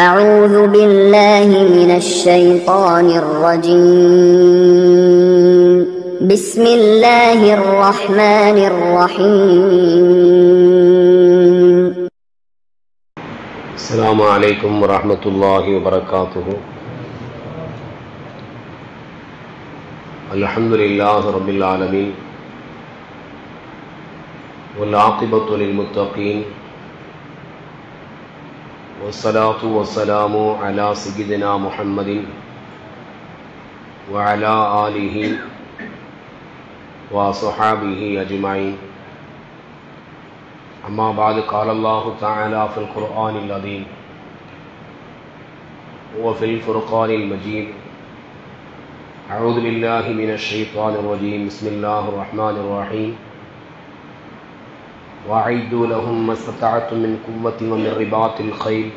أعوذ بالله من الشيطان الرجيم بسم الله الرحمن الرحيم السلام عليكم ورحمة الله وبركاته. الحمد لله رب العالمين والعاقبة للمتقين والصلاة والسلام على سيدنا محمد وعلى آله وصحابه أجمعين. أما بعد، قال الله تعالى في القرآن العظيم وفي الفرقان المجيد: أعوذ بالله من الشيطان الرجيم، بسم الله الرحمن الرحيم. وأعدوا لهم ما استطعتم من قوة ومن رباط الخيل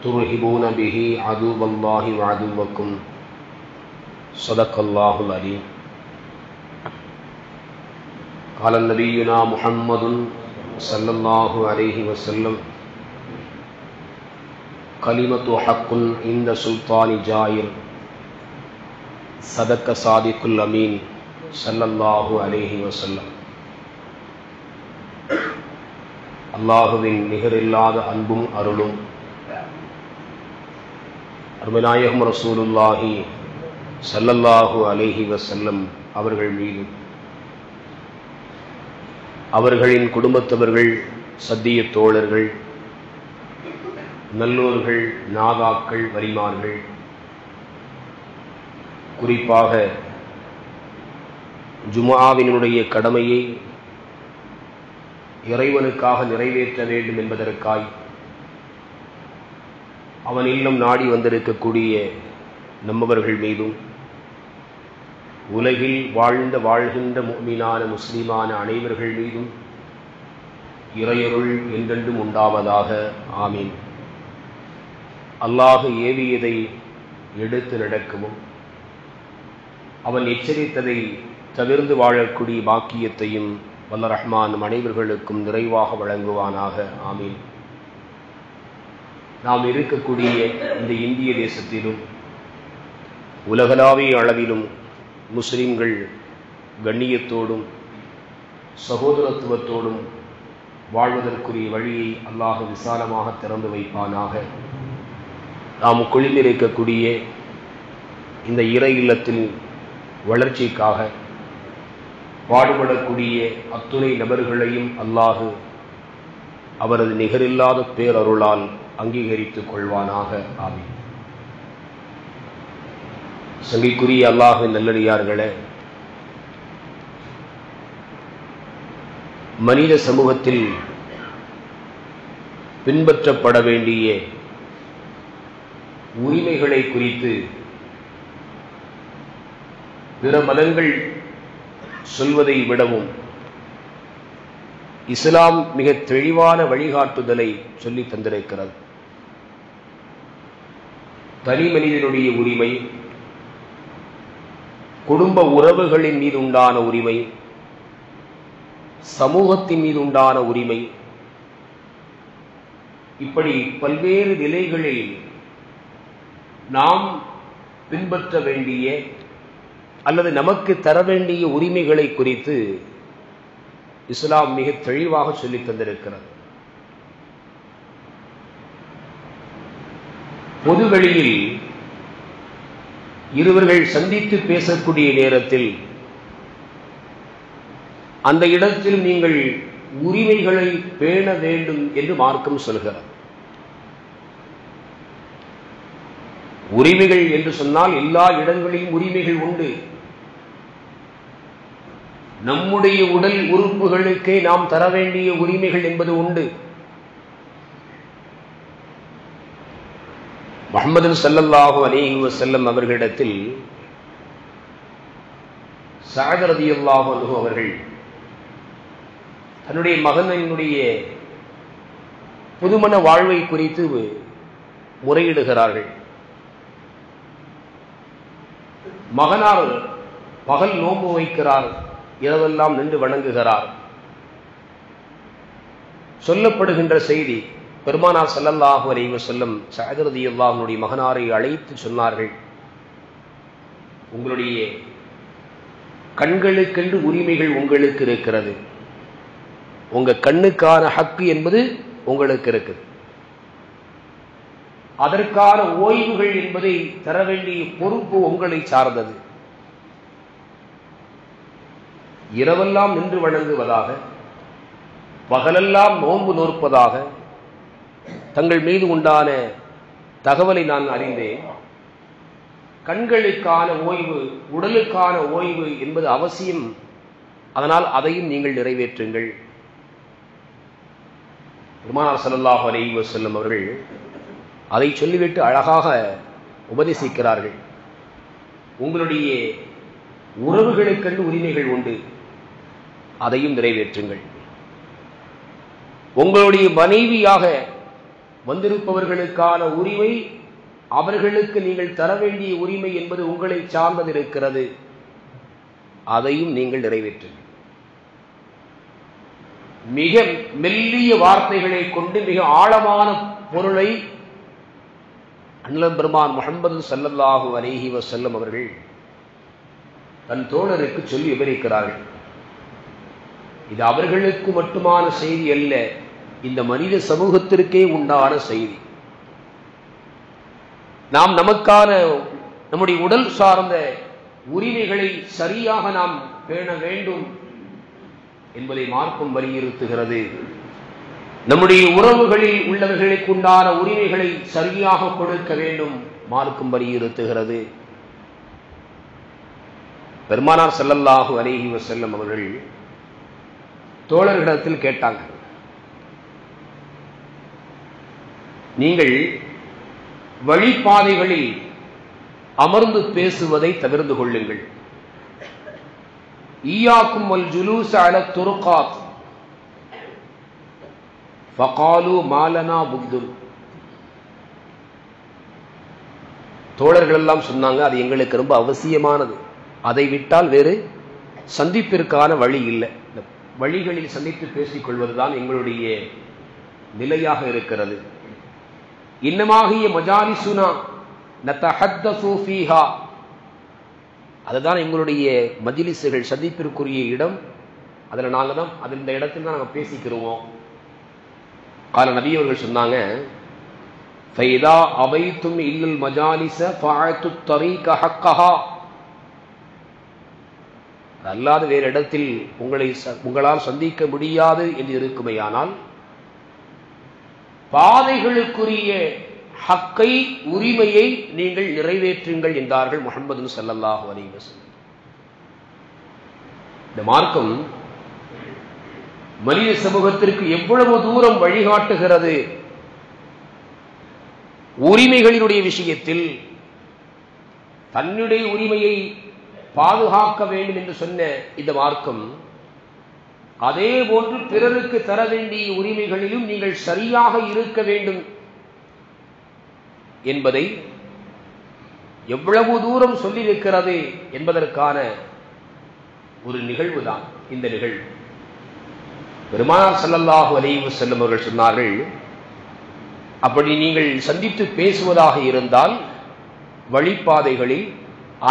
ترهبون به عدو الله وعدوكم. صدق الله العليم. قال نبينا محمد صلى الله عليه وسلم: كلمة حق عند سلطان جائر صدق صادق الأمين صلى الله عليه وسلم. அல்லாஹுவின் நிகரில்லாத அன்பும் அருளும் அருமநாயகம் ரசூலுல்லாஹி ஸல்லல்லாஹு அலைஹி வஸல்லம் அவர்கள் மீதும் அவர்களின் குடும்பத்தவர்கள், சத்திய தோழர்கள், நல்லோர்கள், நாதாக்கள், வலிமார்கள், குறிப்பாக ஜும்ஆவினுடைய கடமையை இறைவனுக்காக நிறைவேற்ற வேண்டும் என்பதற்காய் அவன் இல்லம் நாடி வந்திருக்கக்கூடிய நம்மவர்கள் மீதும் உலகில் வாழ்கின்ற முஃமினான முஸ்லிமான அனைவர்கள் மீதும் இறையருள் என்றென்றும் உண்டாவதாக. ஆமீன். அல்லாஹ் ஏவியதை எடுத்து நடக்கவும் அவன் எச்சரித்ததை தவிர்த்து வாழக்கூடிய பாக்கியத்தையும் வல்ல ரஹ்மான் அனைவர்களுக்கும் நிறைவாக வழங்குவானாக. ஆமீன். நாம் இருக்கக்கூடிய இந்த இந்திய தேசத்திலும் உலகளாவிய அளவிலும் முஸ்லிம்கள் கண்ணியத்தோடும் சகோதரத்துவத்தோடும் வாழ்வதற்குரிய வழியை அல்லாஹ் விசாலமாக திறந்து வைப்பானாக. நாம் குழுமிருக்கக்கூடிய இந்த இறை இல்லத்தின் வளர்ச்சிக்காக பாடுபடக்கூடிய அத்துணை நபர்களையும் அல்லாஹ் அவரது நிகரில்லாத பேரருளால் அங்கீகரித்துக் கொள்வானாக. ஆமீன். சங்கைக்குரிய அல்லாஹ்வின் நல்லடியார்களே, மனித சமூகத்தில் பின்பற்றப்பட வேண்டிய உரிமைகளை குறித்து பிற மதங்கள் சொல்வதை விடவும் இஸ்லாம் மிக தெளிவான வழிகாட்டுதலை சொல்லி தந்திருக்கிறது. தனி மனிதனுடைய உரிமை, குடும்ப உறவுகளின் மீது உண்டான உரிமை, சமூகத்தின் மீது உண்டான உரிமை, இப்படி பல்வேறு நிலைகளில் நாம் பின்பற்ற வேண்டிய அல்லது நமக்கு தர வேண்டிய உரிமைகளை குறித்து இஸ்லாம் மிக தெளிவாக சொல்லி தந்திருக்கிறது. பொதுவெளியில் இருவர்கள் சந்தித்து பேசக்கூடிய நேரத்தில் அந்த இடத்தில் நீங்கள் உரிமைகளை பேண வேண்டும் என்று மார்க்கம் சொல்கிறது. உரிமைகள் என்று சொன்னால் எல்லா இடங்களிலும் உரிமைகள் உண்டு. நம்முடைய உடல் உறுப்புகளுக்கே நாம் தர வேண்டிய உரிமைகள் என்பது உண்டு. முஹம்மது ஸல்லல்லாஹு அலைஹி வஸல்லம் அவர்களிடத்தில் ஸஅத் ரலியல்லாஹு அன்ஹு அவர்கள் தன்னுடைய மகனினுடைய புதுமண வாழ்வை குறித்து முறையிடுகிறார்கள். மகனார் பகல் நோன்பு வைக்கிறார், இரவெல்லாம் நின்று வணங்குகிறார். சொல்லப்படுகின்ற செய்தி, பெருமானார் ஸல்லல்லாஹு அலைஹி வஸல்லம் சஅத் ரலியல்லாஹு அன்ஹுடைய மகனாரை அழைத்து சொன்னார்கள், உங்களுடைய கண்களுக்கென்று உரிமைகள் உங்களுக்கு இருக்கிறது, உங்க கண்ணுக்கான ஹக்கு என்பது உங்களுக்கு இருக்குது, அதற்கான ஓய்வுகள் என்பதை தர வேண்டிய பொறுப்பு உங்களை சார்ந்தது. இரவெல்லாம் நின்று வணங்குவதாக, பகலெல்லாம் நோன்பு நோற்பதாக தங்கள் மீது உண்டான தகவலை நான் அறிந்தேன். கண்களுக்கான ஓய்வு, உடலுக்கான ஓய்வு என்பது அவசியம், அதனால் அதையும் நீங்கள் நிறைவேற்றுங்கள். பெருமானார் ஸல்லல்லாஹு அலைஹி வஸல்லம் அவர்கள் அதை சொல்லிவிட்டு அழகாக உபதேசிக்கிறார்கள். உங்களுடைய உறவுகளுக்கென்று உரிமைகள் உண்டு, அதையும் நிறைவேற்றுங்கள். உங்களுடைய மனைவியாக வந்திருப்பவர்களுக்கான உரிமை, அவர்களுக்கு நீங்கள் தர வேண்டிய உரிமை என்பது உங்களை சார்ந்தது இருக்கிறது, அதையும் நீங்கள் நிறைவேற்றுங்கள். மிக மெல்லிய வார்த்தைகளை கொண்டு மிக ஆழமான பொருளை அண்ணல் பெருமான் முஹம்மது ஸல்லல்லாஹு அலைஹி வஸல்லம் அவர்கள் தன் தோழருக்கு சொல்லி விவரிக்கிறார்கள். இது அவர்களுக்கு மட்டுமான செய்தி அல்ல, இந்த மனித சமூகத்திற்கே உண்டான செய்தி. நாம் நமக்கான நம்முடைய உடல் சார்ந்த உரிமைகளை சரியாக நாம் பேண வேண்டும் என்பதை மார்க்கம் வலியுறுத்துகிறது. நம்முடைய உறவுகளில் உள்ளவர்களுக்கு உண்டான உரிமைகளை சரியாக கொடுக்க வேண்டும், மார்க்கம் வலியுறுத்துகிறது. பெருமானார் ஸல்லல்லாஹு அலைஹி வஸல்லம் அவர்கள் தோழர்களிடத்தில் கேட்டாங்க, நீங்கள் வழிபாதைகளில் அமர்ந்து பேசுவதை தவிர்த்து கொள்ளுங்கள். ஈயாக்கும் வல் ஜுலூஸ அலா துருகாத் ஃபகாலு மாலனா புக்துன். தோழர்கள் எல்லாம் சொன்னாங்க, அது எங்களுக்கு ரொம்ப அவசியமானது, அதை விட்டால் வேறு சந்திப்பிற்கான வழி இல்லை. வழிகளில் சந்தித்து பேசிக் கொள்வதுதான் எங்களுடைய நிலையாக இருக்கிறது. இன்னமாகிய மஜாலிசுனா நதஹத்தஸு ஃபீஹா, அதுதான் எங்களுடைய மஜ்லிஸ்கள், சந்திப்பிற்குரிய இடம். அதில் நாங்கள் தான் இந்த இடத்துல தான் நாங்கள் பேசிக்கிறோம். கால நபி அவர்கள் சொன்னாங்க, ஃபைதா அபைத்தும் இல்லல் மஜாலிஸ ஃபஅத்து தரீக ஹக்கஹா, அல்லாத வேறு இடத்தில் உங்களால் சந்திக்க முடியாது என்று இருக்குமையானால் பாதைகளுக்குரிய ஹக்கை, உரிமையை நீங்கள் நிறைவேற்றுங்கள் என்றார்கள் முஹம்மது ஸல்லல்லாஹு அலைஹி வஸல்லம். இந்த மார்க்கம் மனித சமூகத்திற்கு எவ்வளவு தூரம் வழிகாட்டுகிறது. உரிமைகளினுடைய விஷயத்தில் தன்னுடைய உரிமையை பாதுகாக்க வேண்டும் என்று சொன்ன இந்த மார்க்கம், அதே போன்று பிறருக்கு தர வேண்டிய உரிமைகளிலும் நீங்கள் சரியாக இருக்க வேண்டும் என்பதை எவ்வளவு தூரம் சொல்லியிருக்கிறது என்பதற்கான ஒரு நிகழ்வு தான் இந்த நிகழ்வு. பெருமானார் ஸல்லல்லாஹு அலைஹி வஸல்லம் அவர்கள் சொன்னார்கள், அப்படி நீங்கள் சந்தித்து பேசுவதாக இருந்தால் வழிபாதைகளில்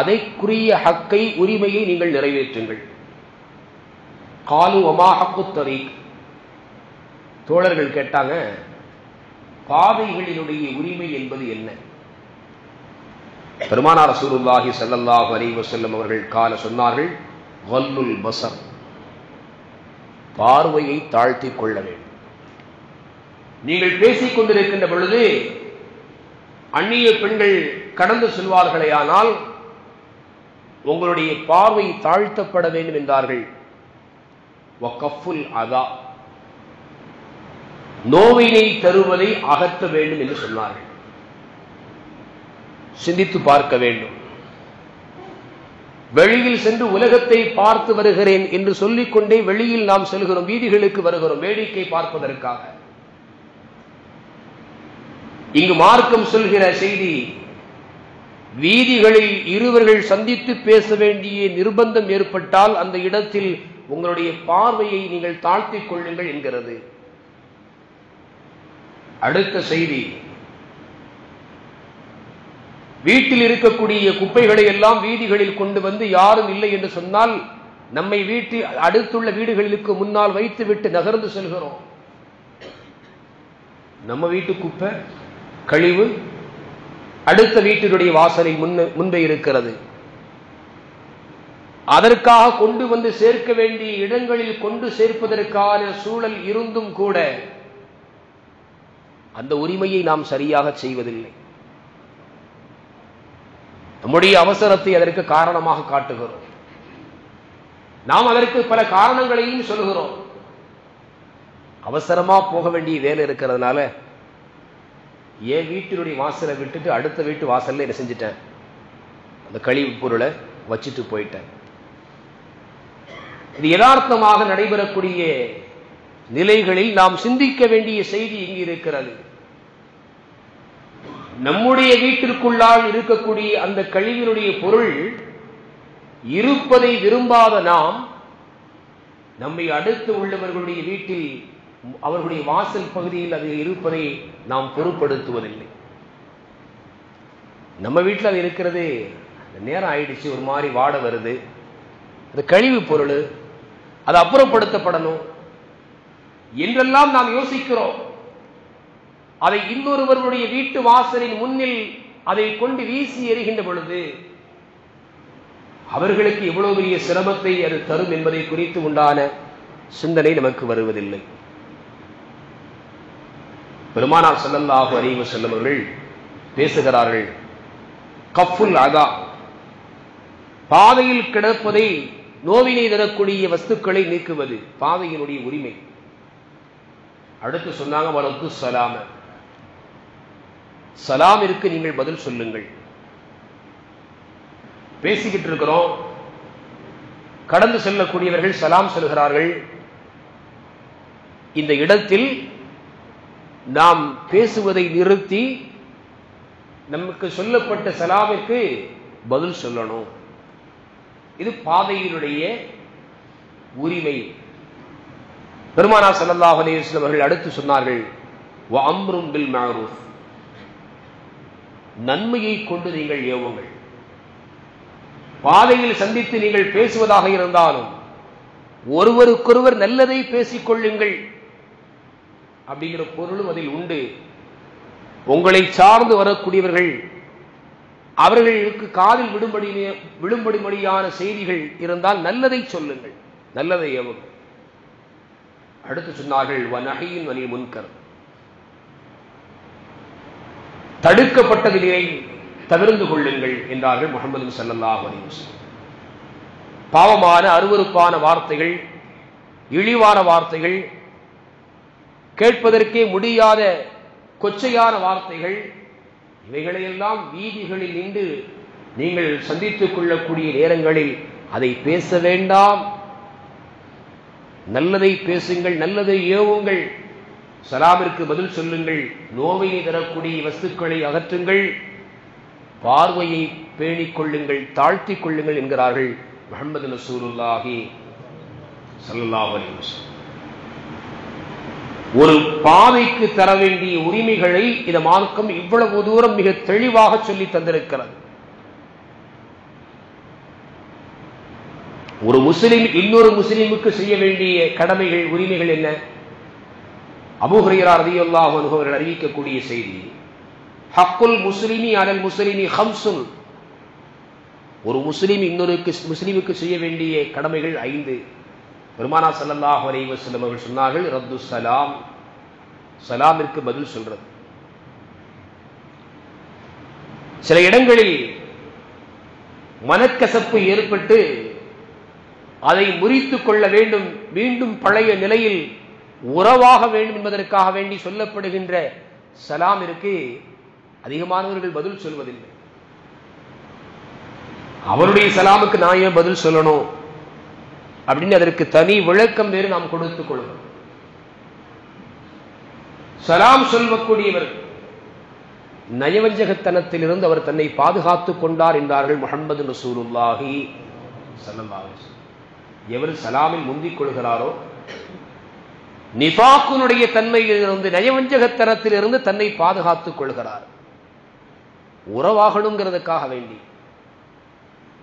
அதைக்குரிய ஹக்கை, உரிமையை நீங்கள் நிறைவேற்றுங்கள். காலு வமா ஹக்கு தரீக், தோழர்கள் கேட்டாங்க, பாதைகளினுடைய உரிமை என்பது என்ன? பெருமானார் ரசூலுல்லாஹி ஸல்லல்லாஹு அலைஹி வஸல்லம் அவர்கள் சொன்னார்கள், கல்லுல் பஸர், பார்வையை தாழ்த்திக் கொள்ள வேண்டும். நீங்கள் பேசிக் கொண்டிருக்கின்ற பொழுது அந்நிய பெண்கள் கடந்து செல்வார்களே ஆனால் உங்களுடைய பார்வை தாழ்த்தப்பட வேண்டும் என்றார்கள். வகஃபுல் அதா, நோவினை தருவதை அகற்ற வேண்டும் என்று சொன்னார்கள். சிந்தித்து பார்க்க வேண்டும். வெளியில் சென்று உலகத்தை பார்த்து வருகிறேன் என்று சொல்லிக்கொண்டே வெளியில் நாம் செல்கிறோம், வீதிகளுக்கு வருகிறோம் வேடிக்கை பார்ப்பதற்காக. இங்கு மார்க்கம் சொல்கிற செய்தி, வீதிகளில் இருவர்கள் சந்தித்து பேச வேண்டிய நிர்பந்தம் ஏற்பட்டால் அந்த இடத்தில் உங்களுடைய பார்வையை நீங்கள் தாழ்த்திக் கொள்ளுங்கள் என்கிறது. அடுத்த செய்தி, வீட்டில் இருக்கக்கூடிய குப்பைகளை எல்லாம் வீதிகளில் கொண்டு வந்து யாரும் இல்லை என்று சொன்னால் நம்மை வீட்டில் அடுத்துள்ள வீடுகளுக்கு முன்னால் வைத்துவிட்டு நகர்ந்து செல்கிறோம். நம்ம வீட்டு குப்பை கழிவு அடுத்த வீட்டினுடைய வாசலை முன்பே இருக்கிறது. அதற்காக கொண்டு வந்து சேர்க்க வேண்டிய இடங்களில் கொண்டு சேர்ப்பதற்கான சூழல் இருந்தும் கூட அந்த உரிமையை நாம் சரியாக செய்வதில்லை. நம்முடைய அவசரத்தை அதற்கு காரணமாக காட்டுகிறோம். நாம் அதற்கு பல காரணங்களையும் சொல்கிறோம். அவசரமா போக வேண்டிய வேலை இருக்கிறதுனால என் வீட்டினுடைய வாசலை விட்டுட்டு அடுத்த வீட்டு வாசல்ல என்ன செஞ்சிட்டேன், அந்த கழிவு பொருளை வச்சுட்டு போயிட்டேன். இது யதார்த்தமாக நடைபெறக்கூடிய நிலைகளில் நாம் சிந்திக்க வேண்டிய செய்தி இங்கு இருக்கிறது. நம்முடைய வீட்டிற்குள்ளால் இருக்கக்கூடிய அந்த கழிவினுடைய பொருள் இருப்பதை விரும்பாத நாம் நம்மை அடுத்து உள்ளவர்களுடைய வீட்டில் அவர்களுடைய வாசல் பகுதியில் அது இருப்பதை நாம் பொருட்படுத்துவதில்லை. நம்ம வீட்டில் அது இருக்கிறது, நேரம் ஆயிடுச்சு, ஒரு மாதிரி வாட வருது, அது கழிவு பொருள், அது அப்புறப்படுத்தப்படணும் என்றெல்லாம் நாம் யோசிக்கிறோம். அதை இன்னொருவருடைய வீட்டு வாசலின் முன்னில் அதை கொண்டு வீசி எறிகின்ற பொழுது அவர்களுக்கு எவ்வளவு பெரிய சிரமத்தை அது தரும் என்பதை குறித்து உண்டான சிந்தனை நமக்கு வருவதில்லை. பெருமானார் ஸல்லல்லாஹு அலைஹி வஸல்லம் அவர்கள் பேசுகிறார்கள், கஃபுல் அதா, பாதையில் கிடப்பதை நோவினை தரக்கூடிய வஸ்துக்களை நீக்குவது பாதையினுடைய உரிமை. அடுத்து சொன்னாங்க, வலத்து சலாம, சலாமிற்கு நீங்கள் பதில் சொல்லுங்கள். பேசிக்கிட்டு இருக்கிறோம், கடந்து செல்லக்கூடியவர்கள் சலாம் சொல்கிறார்கள். இந்த இடத்தில் நாம் பேசுவதை நிறுத்தி நமக்கு சொல்லப்பட்ட சலாமிற்கு பதில் சொல்லணும். இது பாதையினுடைய உரிமை. பெருமானார் ஸல்லல்லாஹு அலைஹி வஸல்லம் அவர்கள் அடுத்து சொன்னார்கள், வ அம்ரும் பில் மஅரூஃப், நன்மையை கொண்டு நீங்கள் ஏவுங்கள். பாதையில் சந்தித்து நீங்கள் பேசுவதாக இருந்தாலும் ஒருவருக்கொருவர் நல்லதை பேசிக் கொள்ளுங்கள் அப்படிங்கிற பொருளும் அதில் உண்டு. உங்களை சார்ந்து வரக்கூடியவர்கள் அவர்களுக்கு காதில் விடும்படியான செய்திகள் இருந்தால் நல்லதை சொல்லுங்கள், நல்லதை ஏவுங்கள். அடுத்து சொன்னார்கள், வநஹியின் அனில் முன்கர், தடுக்கப்பட்டதிலே தவிர்ந்து கொள்ளுங்கள் என்றார்கள் முஹம்மது ஸல்லல்லாஹு அலைஹி வஸல்லம். பாவமான அருவருப்பான வார்த்தைகள், இழிவான வார்த்தைகள், கேட்பதற்கே முடியாத கொச்சையான வார்த்தைகள், இவைகளையெல்லாம் வீதிகளில் நின்று நீங்கள் சந்தித்துக் கொள்ளக்கூடிய நேரங்களில் அதை பேச வேண்டாம். நல்லதை பேசுங்கள், நல்லதை ஏவுங்கள், சலாமிற்கு பதில் சொல்லுங்கள், நோவினை தரக்கூடிய வஸ்துக்களை அகற்றுங்கள், பார்வையை பேணிக் கொள்ளுங்கள், தாழ்த்திக் கொள்ளுங்கள் என்கிறார்கள் முஹம்மது ரசூலுல்லாஹி ஸல்லல்லாஹு அலைஹி வஸல்லம். ஒரு பாதைக்கு தர வேண்டிய உரிமைகளை இந்த மார்க்கம் இவ்வளவு தூரம் மிக தெளிவாக சொல்லி தந்திருக்கிறது. ஒரு முஸ்லிம் இன்னொரு முஸ்லிமுக்கு செய்ய வேண்டிய கடமைகள், உரிமைகள் என்ன? அபூ ஹுரைரா ரலியல்லாஹு அன்ஹு அவர்கள் அறிவிக்கக்கூடிய செய்தி, ஹக்குல் முஸ்லிமி அலல் முஸ்லிமி ஹம்சுன், ஒரு முஸ்லிம் இன்னொரு முஸ்லிமுக்கு செய்ய வேண்டிய கடமைகள் 5. பெருமானார் ஸல்லல்லாஹு அலைஹி வஸல்லம் அவர்கள் சொன்னார்கள், ரத்து சலாம், சலாமிற்கு பதில் சொல்றது. சில இடங்களில் மனக்கசப்பு ஏற்பட்டு அதை முறித்துக் கொள்ள வேண்டும், மீண்டும் பழைய நிலையில் உறவாக வேண்டும் என்பதற்காக வேண்டி சொல்லப்படுகின்ற சலாமிற்கு அதிகமானவர்கள் பதில் சொல்வதில்லை. அவருடைய சலாமுக்கு நான் ஏன் பதில் சொல்லணும் அப்படின்னு அதற்கு தனி விளக்கம் வேறு நாம் கொடுத்துக் கொள்வோம். சலாம் சொல்லக்கூடியவர் நயவஞ்சகத்தனத்திலிருந்து அவர் தன்னை பாதுகாத்துக் கொண்டார் என்றார்கள் முஹம்மது ரசூலுல்லாஹி ஸல்லல்லாஹு அலைஹி வஸல்லம். எவர் சலாமில் முந்திக் கொள்கிறாரோ நிஃபாக்குனுடைய தன்மையிலிருந்து, நயவஞ்சகத்தனத்திலிருந்து தன்னை பாதுகாத்துக் கொள்கிறார். உறவாகணுங்கிறதுக்காக வேண்டி,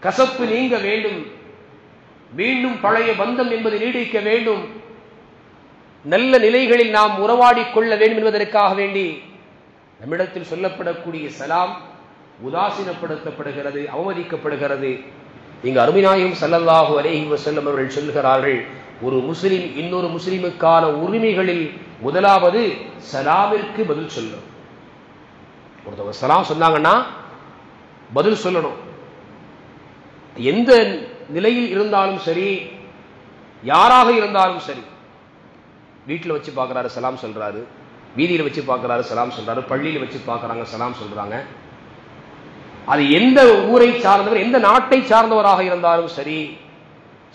கசப்பு நீங்க வேண்டும், மீண்டும் பழைய பந்தம் என்பது நீடிக்க வேண்டும், நல்ல நிலைகளில் நாம் உறவாடிக் கொள்ள வேண்டும் என்பதற்காக வேண்டி நம்மிடத்தில் சொல்லப்படக்கூடிய சலாம் உதாசீனப்படுத்தப்படுகிறது, அவமதிக்கப்படுகிறது. இங்கு அருமைநாயகம் ஸல்லல்லாஹு அலைஹி வஸல்லம் அவர்கள் சொல்கிறார்கள், ஒரு முஸ்லிம் இன்னொரு முஸ்லிமுக்கான உரிமைகளில் முதலாவது சலாமிற்கு பதில் சொல்லணும். ஒருத்தவங்க சலாம் சொன்னாங்கன்னா பதில் சொல்லணும். எந்த நிலையில் இருந்தாலும் சரி, யாராக இருந்தாலும் சரி, வீட்டில் வச்சு பார்க்குறாரு சலாம் சொல்றாரு, வீதியில் வச்சு பார்க்குறாரு சலாம் சொல்றாரு, பள்ளியில் வச்சு பார்க்குறாங்க சலாம் சொல்றாங்க. அது எந்த ஊரை சார்ந்தவர், எந்த நாட்டை சார்ந்தவராக இருந்தாலும் சரி,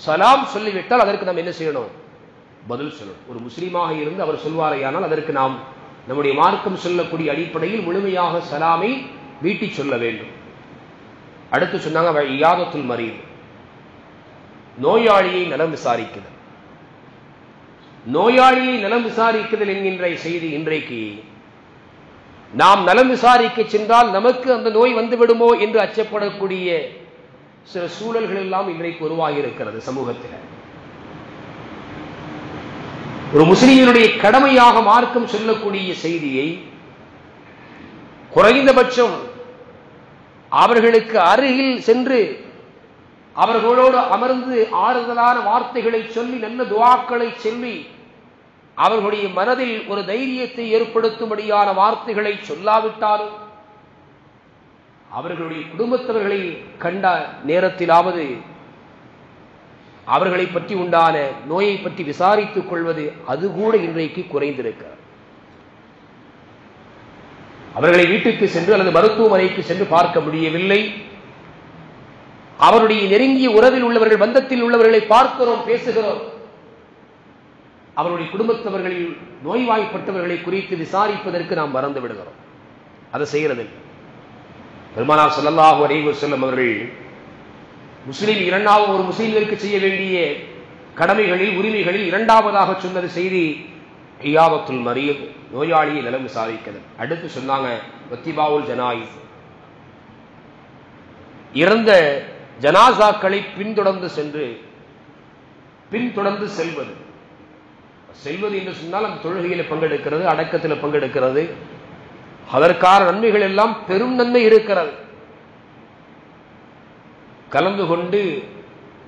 சலாம் சொல்லிவிட்டால் அதற்கு நாம் என்ன செய்யணும்? பதில் சொல்லணும். ஒரு முஸ்லீமாக இருந்து அவர் சொல்வாரையானால் அதற்கு நாம் நம்முடைய மார்க்கம் சொல்லக்கூடிய அடிப்படையில் முழுமையாக சலாமை வீட்டி சொல்ல வேண்டும். அடுத்து சொன்னாங்க இயாதத்துல் மரீத், நோயாளியை நலம் விசாரிக்குதல். நோயாளியை நலம் விசாரிக்குதல் என்கின்ற செய்தி இன்றைக்கு நாம் நலம் விசாரிக்க சென்றால் நமக்கு அந்த நோய் வந்து விடுமோ என்று அச்சப்படக்கூடிய சில சூழல்கள் எல்லாம் இன்றைக்கு உருவாகி இருக்கிறது சமூகத்தில். ஒரு முஸ்லிமினுடைய கடமையாக மார்க்கம் சொல்லக்கூடிய செய்தியை குறைந்தபட்சம் அவர்களுக்கு அருகில் சென்று அவர்களோடு அமர்ந்து ஆறுதலான வார்த்தைகளை சொல்லி, நல்ல துஆக்களை சொல்லி, அவர்களுடைய மனதில் ஒரு தைரியத்தை ஏற்படுத்தும்படியான வார்த்தைகளை சொல்லாவிட்டாலும் அவர்களுடைய குடும்பத்தவர்களை கண்ட நேரத்திலாவது அவர்களை பற்றி உண்டான நோயை பற்றி விசாரித்துக் கொள்வது அது கூட இன்றைக்கு குறைந்திருக்கிறது. அவர்களை வீட்டுக்கு சென்று அல்லது மருத்துவமனைக்கு சென்று பார்க்க முடியவில்லை. அவருடைய நெருங்கிய உறவில் உள்ளவர்கள், பந்தத்தில் உள்ளவர்களை பார்க்கிறோம், பேசுகிறோம். அவருடைய குடும்பத்தவர்களில் நோய்வாய்ப்பட்டவர்களை குறித்து விசாரிப்பதற்கு நாம் மறந்து விடுகிறோம். அதை செய்கிறது. பெருமானார் ஸல்லல்லாஹு அலைஹி வஸல்லம் அவர்கள் முஸ்லிம் இரண்டாவது ஒரு முஸ்லிம்களுக்கு செய்ய வேண்டிய கடமைகளில், உரிமைகளில் இரண்டாவதாக சொன்னது செய்தி இயாதத்துல் மரீத், நோயாளியை நலம் விசாரிக்கிறது. அடுத்து சொன்னாங்க வத்திபாவுல் ஜனாயிஸ், இறந்த ஜனாசாக்களை பின்தொடர்ந்து செல்வது. செல்வது என்று சொன்னால் அந்த தொழுகையில் பங்கெடுக்கிறது, அடக்கத்தில் பங்கெடுக்கிறது. அதற்கான நன்மைகள் எல்லாம் பெரும் நன்மை இருக்கிறது. கலந்து கொண்டு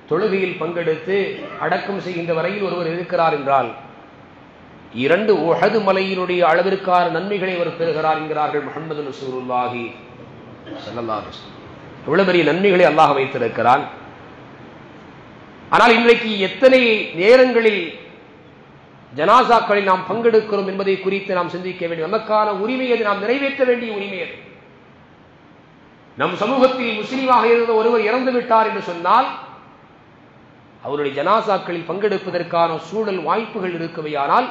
தொழுகையில் பங்கெடுத்து அடக்கம் செய்கின்ற வரையில் ஒருவர் இருக்கிறார் என்றால் 2 உஹது மலையினுடைய அளவிற்கான நன்மைகளை அவர் பெறுகிறார் என்கிறார்கள் முஹம்மது ரசூலுல்லாஹி ஸல்லல்லாஹு அலைஹி வஸல்லம். எவ்வளவு பெரிய நன்மைகளை அல்லாஹ் வைத்திருக்கிறான். ஆனால் இன்றைக்கு எத்தனை நேரங்களில் ஜனாசாக்களில் நாம் பங்கெடுக்கிறோம் என்பதை குறித்து நாம் சிந்திக்க வேண்டும். நமக்கான உரிமை அது, நாம் நிறைவேற்ற வேண்டிய உரிமை அது. நம் சமூகத்தில் முஸ்லீமாக இருந்த ஒருவர் இறந்து விட்டார் என்று சொன்னால் அவருடைய ஜனாசாக்களில் பங்கெடுப்பதற்கான சூழல் வாய்ப்புகள் இருக்கவையானால்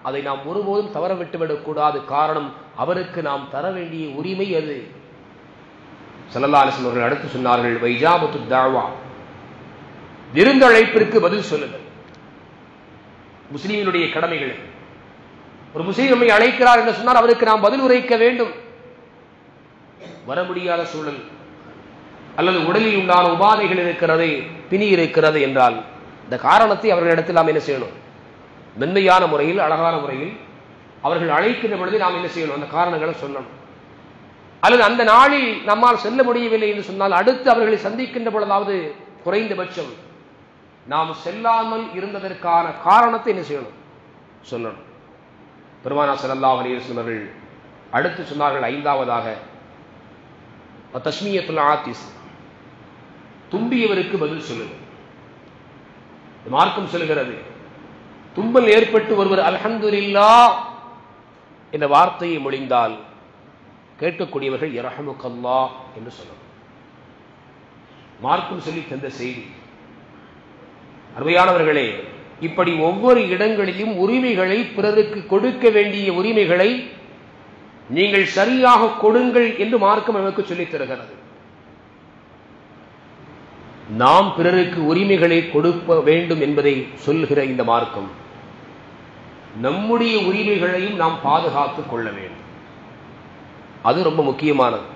அதை நாம் ஒருபோதும் தவற விட்டுவிடக் கூடாது. காரணம், அவருக்கு நாம் தர வேண்டிய உரிமை அது. ஸல்லல்லாஹு அலைஹி வஸல்லம் அவர்கள் அடுத்து சொன்னார்கள் வைஜாபத்து தஅவா, விருந்தழைப்பிற்கு பதில் சொல்லுங்கள். முஸ்லிமினுடைய கடமைகள். ஒரு முஸ்லிம் நம்மை அழைக்கிறார் என்று சொன்னால் அவருக்கு நாம் பதில் உரைக்க வேண்டும். வர முடியாத சூழல் அல்லது உடலில் உண்டான உபாதைகள் இருக்கிறது, பிணி இருக்கிறது என்றால் இந்த காரணத்தை அவர்களிடத்தில் நாம் என்ன செய்யணும்? மென்மையான முறையில், அழகான முறையில் அவர்கள் அழைக்கின்ற பொழுது நாம் என்ன செய்யணும்? அந்த காரணங்களை சொல்லணும். அல்லது அந்த நாளில் நம்மால் செல்ல முடியவில்லை என்று சொன்னால் அடுத்து அவர்களை சந்திக்கின்ற பொழுதாவது குறைந்தபட்சம் நாம் செல்லாமல் இருந்ததற்கான காரணத்தை என்ன செய்யணும்? சொல்லணும். பெருமானார் ஸல்லல்லாஹு அலைஹி வஸல்லம் அவர்கள் அடுத்து சொன்னார்கள் ஐந்தாவதாக தஸ்மியத்துல் ஆத்திஸ், தும்பியவருக்கு பதில் சொல்லுங்கள். மார்க்கம் சொல்கிறது, தும்பல் ஏற்பட்டு ஒருவர் அல்ஹம்துலில்லாஹ் என்ற வார்த்தையை மொழிந்தால் கேட்கக்கூடியவர்கள் யர்ஹமுக்கல்லாஹ் என்று சொல்லணும். மார்க்கம் சொல்லி தந்த செய்தி. அருமையானவர்களே, இப்படி ஒவ்வொரு இடங்களிலும் உரிமைகளை, பிறருக்கு கொடுக்க வேண்டிய உரிமைகளை நீங்கள் சரியாக கொடுங்கள் என்று மார்க்கம் நமக்கு சொல்லித் தருகிறது. நாம் பிறருக்கு உரிமைகளை கொடுக்க வேண்டும் என்பதை சொல்கிற இந்த மார்க்கம் நம்முடைய உரிமைகளையும் நாம் பாதுகாத்துக் கொள்ள வேண்டும். அது ரொம்ப முக்கியமானது.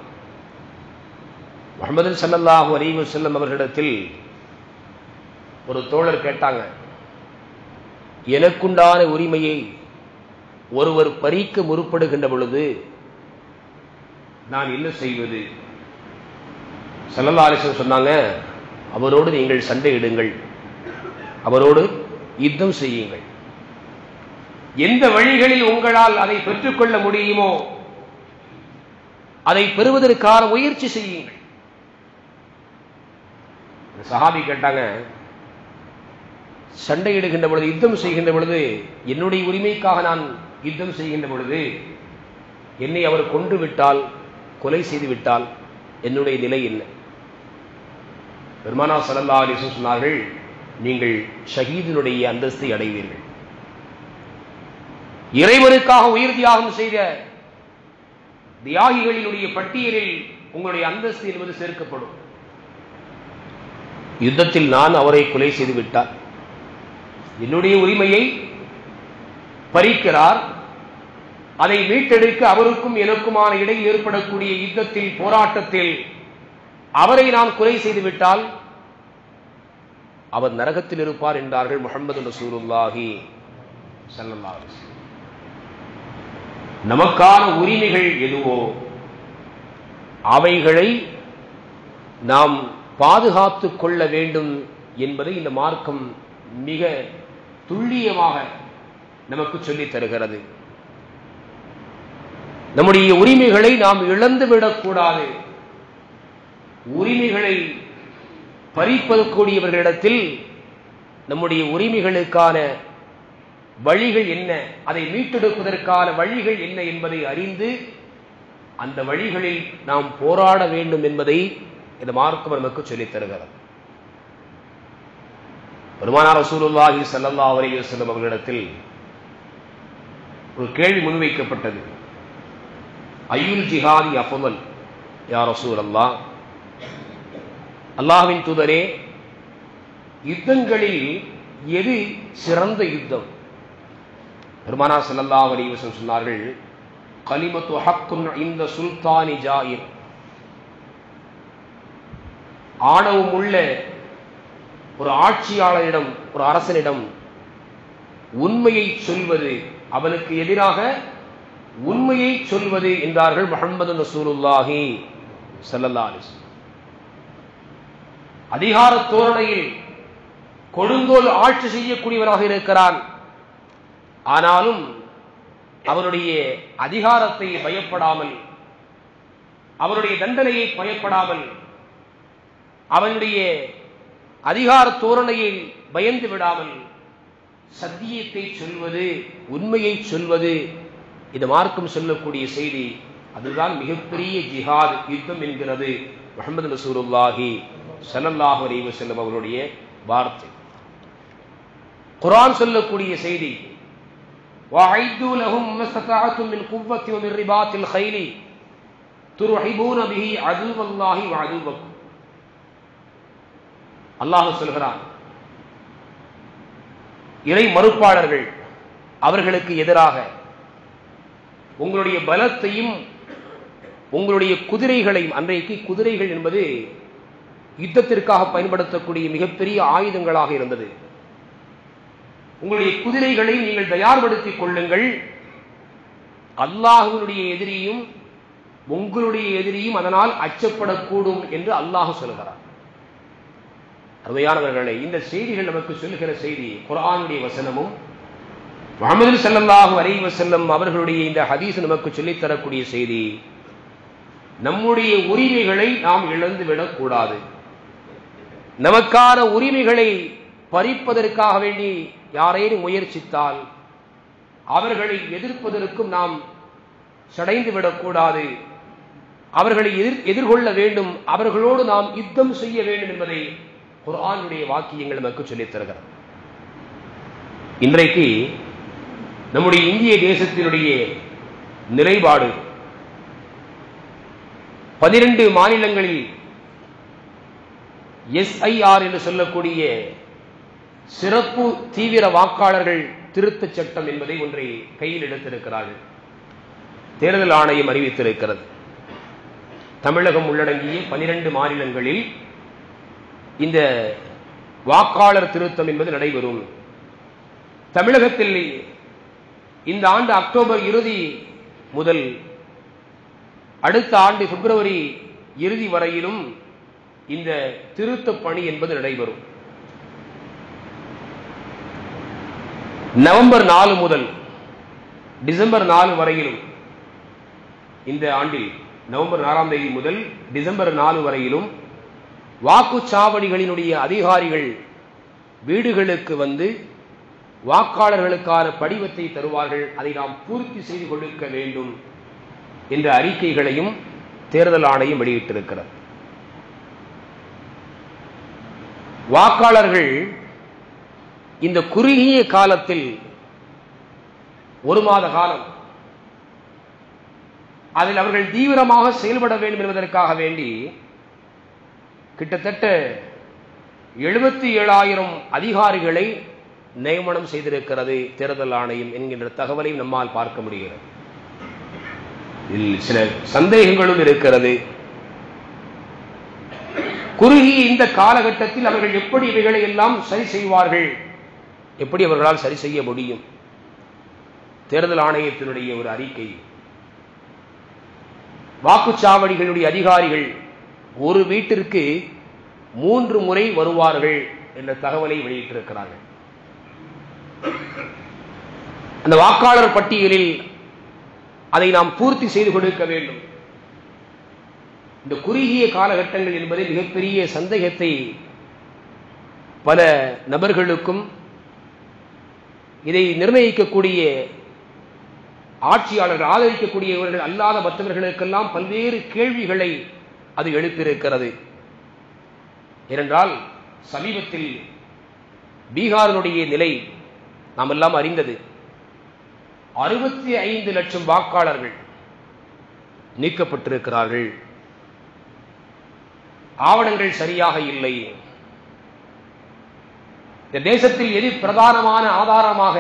முஹம்மது ஸல்லல்லாஹு அலைஹி வஸல்லம் அவர்களிடத்தில் ஒரு தோழர் கேட்டாங்க, எனக்குண்டான உரிமையை ஒருவர் பறிக்க முற்படுகின்ற பொழுது நான் என்ன செய்வது? ஸல்லல்லாஹு அலைஹி வஸல்லம் சொன்னாங்க, அவரோடு நீங்கள் சண்டையிடுங்கள், அவரோடு யுத்தம் செய்யுங்கள். எந்த வழிகளில் உங்களால் அதை பெற்றுக்கொள்ள முடியுமோ அதை பெறுவதற்கான முயற்சி செய்யுங்கள். சஹாபி கேட்டாங்க, சண்டையிடுகின்ற பொழுது, யுத்தம் செய்கின்ற பொழுது, என்னுடைய உரிமைக்காக நான் யுத்தம் செய்கின்ற பொழுது என்னை அவர் கொன்று விட்டால், கொலை செய்து விட்டால் என்னுடைய நிலை என்ன? பெருமானார் ஸல்லல்லாஹு அலைஹி வஸல்லம் சொன்னார்கள், நீங்கள் ஷஹீதினுடைய அந்தஸ்தை அடைவீர்கள். இறைவனுக்காக உயிர் தியாகம் செய்த தியாகிகளினுடைய பட்டியலில் உங்களுடைய அந்தஸ்து என்பது சேர்க்கப்படும். யுத்தத்தில் நான் அவரை கொலை செய்து விட்டார், என்னுடைய உரிமையை பறிக்கிறார், அதை மீட்டெடுக்க அவருக்கும் எனக்குமான இடையில் ஏற்படக்கூடிய யுத்தத்தில், போராட்டத்தில் அவரை நான் கொலை செய்து விட்டால் அவர் நரகத்தில் இருப்பார் என்றார்கள் முஹம்மது ரசூலுல்லாஹி ஸல்லல்லாஹு அலைஹி வஸல்லம். நமக்கான உரிமைகள் எதுவோ அவைகளை நாம் பாதுகாத்துக் கொள்ள வேண்டும் என்பதை இந்த மார்க்கம் மிக துல்லியமாக நமக்கு சொல்லித் தருகிறது. நம்முடைய உரிமைகளை நாம் இழந்துவிடக்கூடாது. உரிமைகளை பறிப்பதற்கூடியவர்களிடத்தில் நம்முடைய உரிமைகளுக்கான வழிகள் என்ன, அதை மீட்டெடுப்பதற்கான வழிகள் என்ன என்பதை அறிந்து அந்த வழிகளில் நாம் போராட வேண்டும் என்பதை இந்த மார்க்கம் நமக்கு சொல்லித் தருகிறது. பெருமானார் ரசூலுல்லாஹி ஸல்லல்லாஹு அலைஹி வஸல்லம் அவர்களிடத்தில் ஒரு கேள்வி முன்வைக்கப்பட்டது. அய்யுல் ஜிஹாதி அஃதல் யா ரசூலல்லாஹ், அல்லாஹ்வின் தூதரே, யுத்தங்களில் எது சிறந்த யுத்தம்? பெருமானார் ஸல்லல்லாஹு அலைஹி வஸல்லம் சொன்னார்கள், கலிமத்து ஹக்குன் இந்த சுல்தானி ஜாயிர். ஆணவம் உள்ள ஒரு ஆட்சியாளரிடம், ஒரு அரசனிடம் உண்மையை சொல்வது, அவனுக்கு எதிராக உண்மையை சொல்வது என்றார்கள் முஹம்மது ரசூலுல்லாஹி ஸல்லல்லாஹு அலைஹி வஸல்லம். அதிகார தோரணையில் கொடுங்கோல் ஆட்சி செய்யக்கூடியவராக இருக்கிறான், ஆனாலும் அவருடைய அதிகாரத்தை பயப்படாமல், அவருடைய தண்டனையை பயப்படாமல், அவனுடைய அதிகார தோரணையில் பயந்து விடாமல் சத்தியத்தை சொல்வது, உண்மையை சொல்வது, இந்த மார்க்கம் சொல்லக்கூடிய செய்தி. அதுதான் மிகப்பெரிய ஜிஹாத், யுத்தம் என்கிறது முஹம்மது ரசூலுல்லாஹி ஸல்லல்லாஹு அலைஹி வஸல்லம் அவருடைய வார்த்தை. குர்ஆன் சொல்லக்கூடிய செய்தி, வஅய்து லஹும் மஸ்ததஅதும் மின் குவ்வத்தி வ மின் ரிபாத்தில் கைலி துர்ஹிபூன பிஹி அதுவல்லாஹி வ அதுவக்கும். அல்லாஹ் சொல்கிறான், இறை மறுப்பாளர்கள் அவர்களுக்கு எதிராக உங்களுடைய பலத்தையும் உங்களுடைய குதிரைகளையும், அன்றைக்கு குதிரைகள் என்பது யுத்தத்திற்காக பயன்படுத்தக்கூடிய மிகப்பெரிய ஆயுதங்களாக இருந்தது, உங்களுடைய குதிரைகளை நீங்கள் தயார்படுத்திக் கொள்ளுங்கள், அல்லாஹ்வுடைய எதிரியும் உங்களுடைய எதிரியும் அதனால் அச்சப்படக்கூடும் என்று அல்லாஹ் சொல்கிறார். அருமையானவர்களே, இந்த செய்திகள் நமக்கு சொல்லுகிற செய்தி குர்ஆனுடைய வசனமும் முஹம்மது ஸல்லல்லாஹு அலைஹி வஸல்லம் அவர்களுடைய இந்த ஹதீஸ் நமக்கு சொல்லித் தரக்கூடிய செய்தி. நம்முடைய உரிமைகளை நாம் இழந்துவிடக் கூடாது. நமக்கான உரிமைகளை பறிப்பதற்காக வேண்டி யாரேனும் முயற்சித்தால் அவர்களை எதிர்ப்பதற்கும் நாம் சடைந்து விடக்கூடாது. அவர்களை எதிர்கொள்ள வேண்டும், அவர்களோடு நாம் யுத்தம் செய்ய வேண்டும் என்பதை குர்ஆனுடைய வாக்கியங்கள் நமக்கு சொல்லித் தருகிறது. இன்றைக்கு நம்முடைய இந்திய தேசத்தினுடைய நிலைப்பாடு 12 மாநிலங்களில் SIR என்று சொல்லக்கூடிய சிறப்பு தீவிர வாக்காளர்கள் திருத்தச் சட்டம் என்பதை ஒன்றை கையில் எடுத்திருக்கிறார்கள். தேர்தல் ஆணையம் அறிவித்திருக்கிறது. தமிழகம் உள்ளடங்கிய 12 மாநிலங்களில் இந்த வாக்காளர் திருத்தம் என்பது நடைபெறும். தமிழகத்தில் இந்த ஆண்டு அக்டோபர் இறுதி முதல் அடுத்த ஆண்டு பிப்ரவரி இறுதி வரையிலும் இந்த திருத்த பணி என்பது நடைபெறும். நவம்பர் 4 முதல் டிசம்பர் 4 வரையிலும், இந்த ஆண்டில் நவம்பர் 4ஆம் தேதி முதல் டிசம்பர் 4 வரையிலும் வாக்குச்சாவடிகளினுடைய அதிகாரிகள் வீடுகளுக்கு வந்து வாக்காளர்களுக்கான படிவத்தை தருவார்கள். அதை நாம் பூர்த்தி செய்து கொடுக்க வேண்டும் என்ற அறிக்கைகளையும் தேர்தல் ஆணையம் வெளியிட்டிருக்கிறது. வாக்காளர்கள் இந்த குறுகிய காலத்தில் 1 மாத காலம் அதில் அவர்கள் தீவிரமாக செயல்பட வேண்டும் என்பதற்காக வேண்டி கிட்டத்தட்ட 77,000 அதிகாரிகளை நியமனம் செய்திருக்கிறது தேர்தல் ஆணையம் என்கின்ற தகவலை நம்மால் பார்க்க முடிகிறது. இதில் சில சந்தேகங்களும் இருக்கிறது. குறுகிய இந்த காலகட்டத்தில் அவர்கள் எப்படி இவைகளை எல்லாம் சரி செய்வார்கள், எப்படி அவர்களால் சரி செய்ய முடியும்? தேர்தல் ஆணையத்தினுடைய ஒரு அறிக்கை, வாக்குச்சாவடிகளுடைய அதிகாரிகள் ஒரு வீட்டிற்கு 3 முறை வருவார்கள் என்ற தகவலை வெளியிட்டிருக்கிறார்கள். அந்த வாக்காளர் பட்டியலில் அதை நாம் பூர்த்தி செய்து கொடுக்க வேண்டும். இந்த குறுகிய காலகட்டங்கள் என்பது மிகப்பெரிய சந்தேகத்தை பல நபர்களுக்கும் இதை நிர்ணயிக்கக்கூடிய ஆட்சியாளர்கள், ஆதரிக்கக்கூடியவர்கள் அல்லாத மற்றவர்களுக்கெல்லாம் பல்வேறு கேள்விகளை அது எழுப்பியிருக்கிறது. ஏனென்றால் சமீபத்தில் பீகாரினுடைய நிலை நாம் எல்லாம் அறிந்தது. 65 லட்சம் வாக்காளர்கள் நீக்கப்பட்டிருக்கிறார்கள். ஆவணங்கள் சரியாக இல்லை. இந்த தேசத்தில் எது பிரதானமான ஆதாரமாக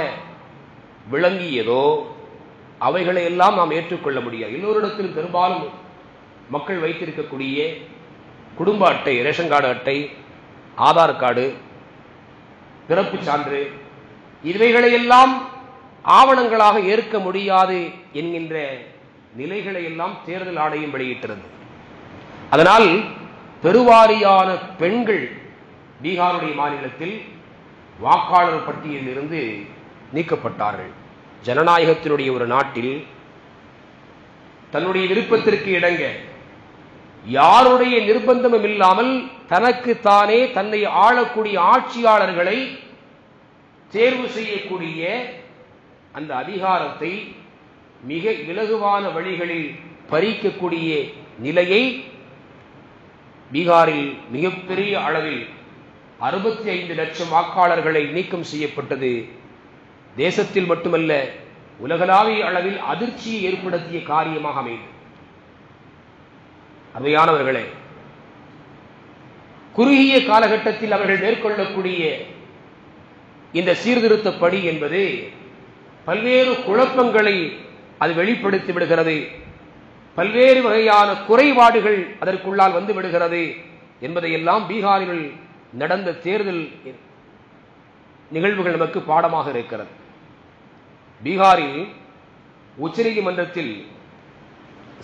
விளங்கியதோ அவைகளை எல்லாம் நாம் ஏற்றுக்கொள்ள முடியாது. எல்லோரிடத்திலும் பெரும்பாலும் மக்கள் வைத்திருக்கக்கூடிய குடும்ப அட்டை, ரேஷன் கார்டு அட்டை, ஆதார் கார்டு, பிறப்பு சான்று, இவைகளை எல்லாம் ஆவணங்களாக ஏற்க முடியாது என்கின்ற நிலைகளை எல்லாம் தேர்தல் ஆணையம் வெளியிட்டிருந்தது. அதனால் பெருவாரியான பெண்கள் பீகாருடைய மாநிலத்தில் வாக்காளர் பட்டியலில் இருந்து நீக்கப்பட்டார்கள். ஜனநாயகத்தினுடைய ஒரு நாட்டில் தன்னுடைய விருப்பத்திற்கு இணங்க யாருடைய நிர்பந்தமும் இல்லாமல் தனக்கு தானே தன்னை ஆளக்கூடிய ஆட்சியாளர்களை தேர்வு செய்யக்கூடிய அந்த அதிகாரத்தை மிக இலகுவான வழிகளில் பறிக்கக்கூடிய நிலையை பீகாரில் மிகப்பெரிய அளவில் 65 லட்சம் வாக்காளர்களை நீக்கம் செய்யப்பட்டது. தேசத்தில் மட்டுமல்ல, உலகளாவிய அளவில் அதிர்ச்சியை ஏற்படுத்திய காரியமாக அமைந்தது. அருமையானவர்களே, குறுகிய காலகட்டத்தில் அவர்கள் மேற்கொள்ளக்கூடிய இந்த சீர்திருத்த பணி என்பது பல்வேறு குழப்பங்களை அது வெளிப்படுத்தி விடுகிறது. பல்வேறு வகையான குறைபாடுகள் அதற்குள்ளால் வந்து விடுகிறது என்பதையெல்லாம் பீகாரில் நடந்த தேர்தல் நிகழ்வுகள் நமக்கு பாடமாக இருக்கிறது. பீகாரில் உச்சநீதிமன்றத்தில்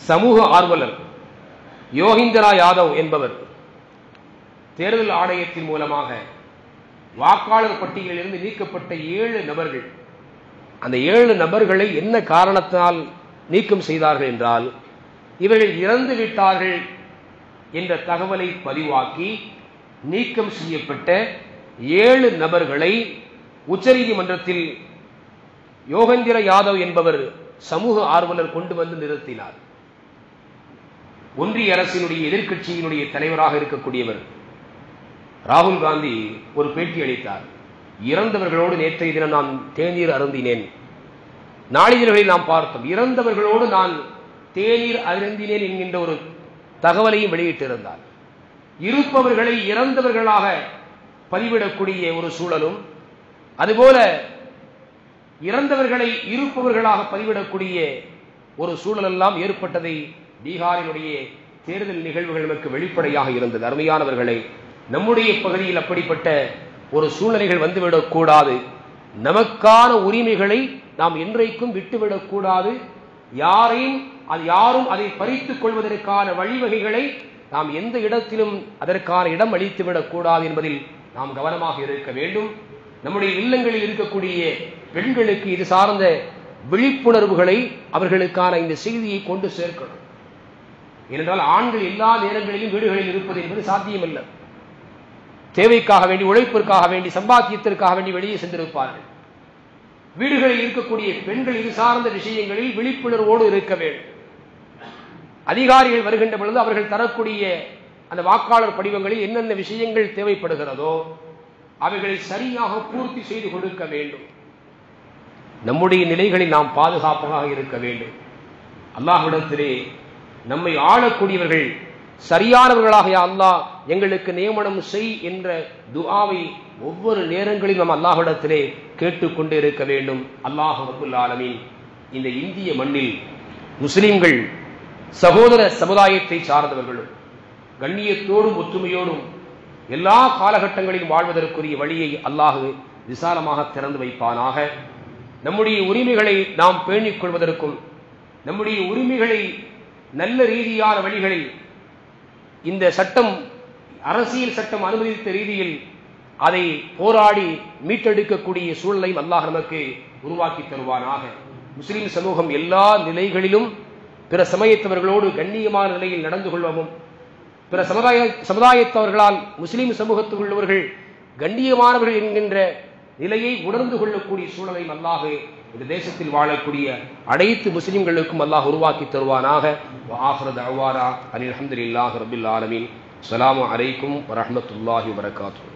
சமூக ஆர்வலர் யோகேந்திரா யாதவ் என்பவர் தேர்தல் ஆணையத்தின் மூலமாக வாக்காளர் பட்டியலில் இருந்து நீக்கப்பட்ட 7 நபர்கள், அந்த 7 நபர்களை என்ன காரணத்தால் நீக்கம் செய்தார்கள் என்றால், இவர்கள் இறந்து விட்டார்கள் என்ற தகவலை பதிவாக்கி நீக்கம் செய்யப்பட்ட 7 நபர்களை உச்சநீதிமன்றத்தில் யோகேந்திர யாதவ் என்பவர் சமூக ஆர்வலர் கொண்டு வந்து நிறுத்தினார். ஒன்றிய அரசினுடைய எதிர்க்கட்சியினுடைய தலைவராக இருக்கக்கூடியவர் ராகுல் காந்தி ஒரு பேட்டி அளித்தார். இறந்தவர்களோடு நேற்றைய தினம் நான் தேநீர் அருந்தினேன். நாளிதழ்களில் நாம் பார்த்தோம், இறந்தவர்களோடு நான் தேநீர் அருந்தினேன் என்கின்ற ஒரு தகவலையும் வெளியிட்டிருந்தார். இருப்பவர்களை இறந்தவர்களாக பதிவிடக்கூடிய ஒரு சூழலும், அதுபோல இறந்தவர்களை இருப்பவர்களாக பதிவிடக்கூடிய ஒரு சூழலெல்லாம் ஏற்பட்டதை பீகாரினுடைய தேர்தல் நிகழ்வுகள் நமக்கு வெளிப்படையாக இருந்தது. அருமையானவர்களை, நம்முடைய பகுதியில் அப்படிப்பட்ட ஒரு சூழ்நிலைகள் வந்துவிடக்கூடாது. நமக்கான உரிமைகளை நாம் என்றைக்கும் விட்டுவிடக்கூடாது. யாரும் அதை பறித்துக் கொள்வதற்கான வழிவகைகளை நாம் எந்த இடத்திலும் அதற்கான இடம் அளித்துவிடக் கூடாது என்பதில் நாம் கவனமாக இருக்க வேண்டும். நம்முடைய இல்லங்களில் இருக்கக்கூடிய பெண்களுக்கு இது சார்ந்த விழிப்புணர்வுகளை அவர்களுக்கான இந்த செய்தியை கொண்டு சேர்க்கணும். ஏனென்றால் ஆண்கள் எல்லா நேரங்களிலும் வீடுகளில் இருப்பது என்பது சாத்தியமல்ல. தேவைக்காக வேண்டி, உழைப்பிற்காக வேண்டி, சம்பாத்தியத்திற்காக வேண்டி வெளியே சென்றிருப்பார்கள். வீடுகளில் இருக்கக்கூடிய பெண்கள் இது சார்ந்த விஷயங்களில் விழிப்புணர்வோடு இருக்க வேண்டும். அதிகாரிகள் வருகின்ற பொழுது அவர்கள் தரக்கூடிய அந்த வாக்காளர் படிவங்களில் என்னென்ன விஷயங்கள் தேவைப்படுகிறதோ அவைகளை சரியாக பூர்த்தி செய்து கொடுக்க வேண்டும். நம்முடைய நிலைகளில் நாம் பாதுகாப்பாக இருக்க வேண்டும். அல்லாஹ்விடத்திலே நம்மை ஆளக்கூடியவர்கள் சரியானவர்களாக அல்லாஹ் எங்களுக்கு நியமனம் செய் என்ற துஆவை ஒவ்வொரு நேரங்களிலும் நாம் அல்லாஹ்விடத்திலே கேட்டுக்கொண்டே இருக்க வேண்டும். அல்லாஹ் ரப்புல் ஆலமீன் இந்த இந்திய மண்ணில் முஸ்லிம்கள் சகோதர சமுதாயத்தை சார்ந்தவர்களும் கண்ணியத்தோடும் ஒற்றுமையோடும் எல்லா காலகட்டங்களிலும் வாழ்வதற்குரிய வழியை அல்லாஹ் விசாலமாக திறந்து வைப்பானாக. நம்முடைய உரிமைகளை நாம் பேணிக் கொள்வதற்கும் நம்முடைய உரிமைகளை நல்ல ரீதியான வழிகளில் இந்த சட்டம், அரசியல் சட்டம் அனுமதித்த ரீதியில் அதை போராடி மீட்டெடுக்கக்கூடிய சூழலையும் அல்லாஹ் நமக்கு உருவாக்கி தருவானாக. முஸ்லிம் சமூகம் எல்லா நிலைகளிலும் பிற சமயத்தவர்களோடு கண்ணியமான நிலையில் நடந்து கொள்வதும், பிற சமுதாயத்தவர்களால் முஸ்லிம் சமூகத்தில் உள்ளவர்கள் கண்ணியமானவர்கள் என்கின்ற நிலையை உணர்ந்து கொள்ளக்கூடிய சூழலை அல்லாஹ் இந்த தேசத்தில் வாழக்கூடிய அனைத்து முஸ்லிம்களுக்கும் அல்லாஹ் உருவாக்கி தருவானாக. வஆகிரு தஅவானா அனில் ஹம்துலில்லாஹி ரப்பில் ஆலமீன். அஸ்ஸலாமு அலைக்கும் வரஹ்மத்துல்லாஹி வபரகாத்துஹு.